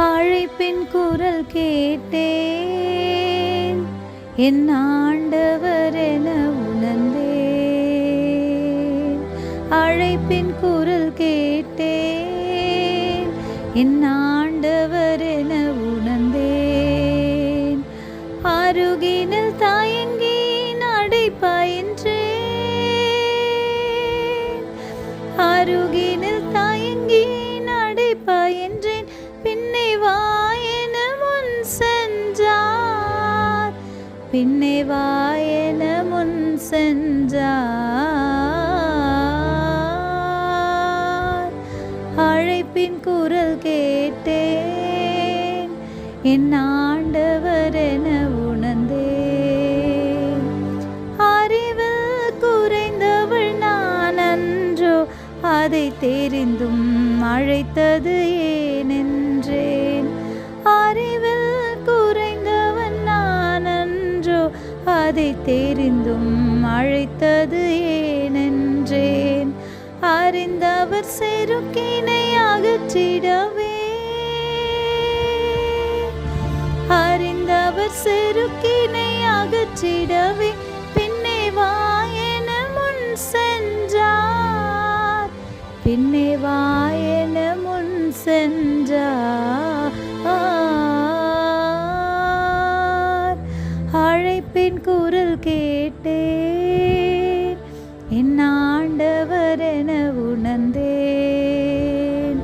அழைப்பின் குரல் கேட்டேன், என் ஆண்டவர் என உணர்ந்தேன். அழைப்பின் குரல் கேட்டேன், என் ஆண்டவர் என உணர்ந்தேன். அருகினில் தயங்கி நடை பயின்றேன், அருகினில் தயங்கி நடை பயின்றேன். பின்னே வா என முன் சென்றார், பின்னே வா என முன் சென்றார். அழைப்பின் குரல் கேட்டேன், என் ஆண்டவர் என உணர்ந்தேன். அறிவில் குறைந்தவள் நான் அன்றோ, அதை தெரிந்தும் அழைத்தது ஏனென்றேன். அறிவில் குறைந்தவன் நான் அன்றோ, அதை தெரிந்தும் அழைத்தது ஏனென்றேன். அறிந்தவர் செருக்கினை அகற்றிடவே, அறிந்தவர் செருக்கினை அகற்றிடவே. பின்னே வா என முன் சென்றார், பின்னே வா என முன் சென்றார். அழைப்பின் குரல் கேட்டேன், என் ஆண்டவர் என உணர்ந்தேன்.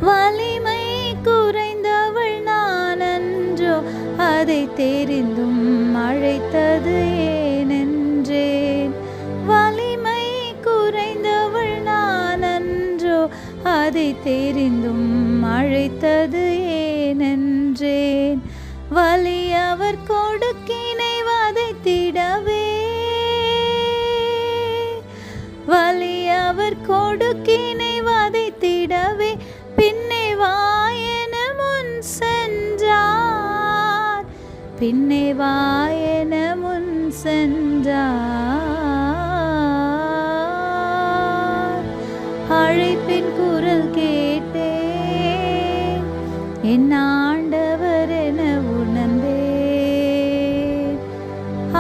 வலிமை குறைந்தவள் நான் அன்றோ, அதை தெரிந்தும் அழைத்தது ஏனென்றேன். வலிமை குறைந்தவள் நான் அன்றோ, அதை தெரிந்தும் அழைத்தது ஏனென்றேன். வலி அவர் கொடுக்கினை வதைத்திடவே, வலி அவர் கொடுக்கினை வதைத்திடவே. பின்னே வா என முன் சென்றார், பின்னே வா என முன் சென்றார். அழைப்பின் குரல் கேட்டேன், என் ஆண்டவர் என உணர்ந்தேன்.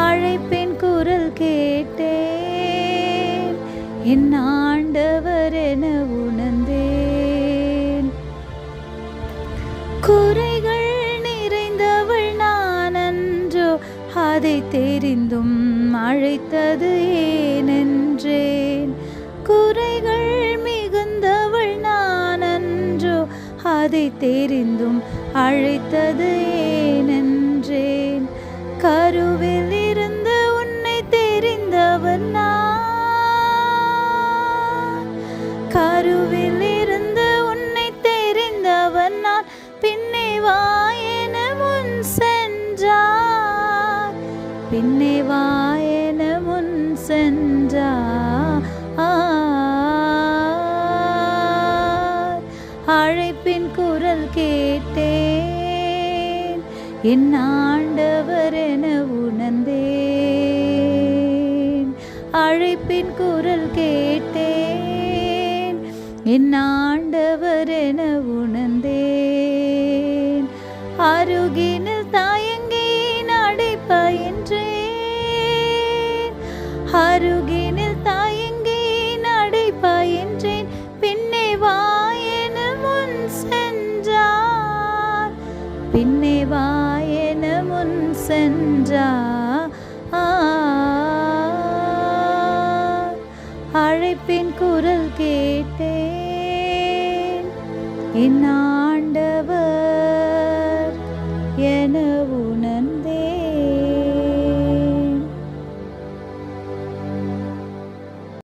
அழைப்பின் குரல் கேட்டேன், என் ஆண்டவர் என உணர்ந்தேன். குறைகள் நிறைந்தவள் நான் அன்றோ, அதை தெரிந்தும் அழைத்தது ஏனென்றேன். குறைகள் மிகுந்தவள் நான் அன்றோ, அதை தெரிந்தும் அழைத்தது ஏனென்றேன். கருவில் இருந்து உன்னை தெரிந்தவன் நான், கருவில் இருந்து உன்னை தெரிந்தவன் நான். பின்னே வா என முன் சென்றார், பின்னே வா என முன் சென்றார். அழைப்பின் குரல் கேட்டேன், என் ஆண்டவர் என உணர்ந்தேன். அழைப்பின் குரல் கேட்டேன், என் ஆண்டவர் என உணர்ந்தேன். அருகினில் தயங்கி நடை பயின்றேன், அருகினில் தயங்கி நடை பயின்றேன். பின்னே வா என முன் சென்றார், பின்னே வா என முன் சென்றார். அழைப்பின் குரல் கேட்டேன், என் ஆண்டவர் என உணர்ந்தேன்.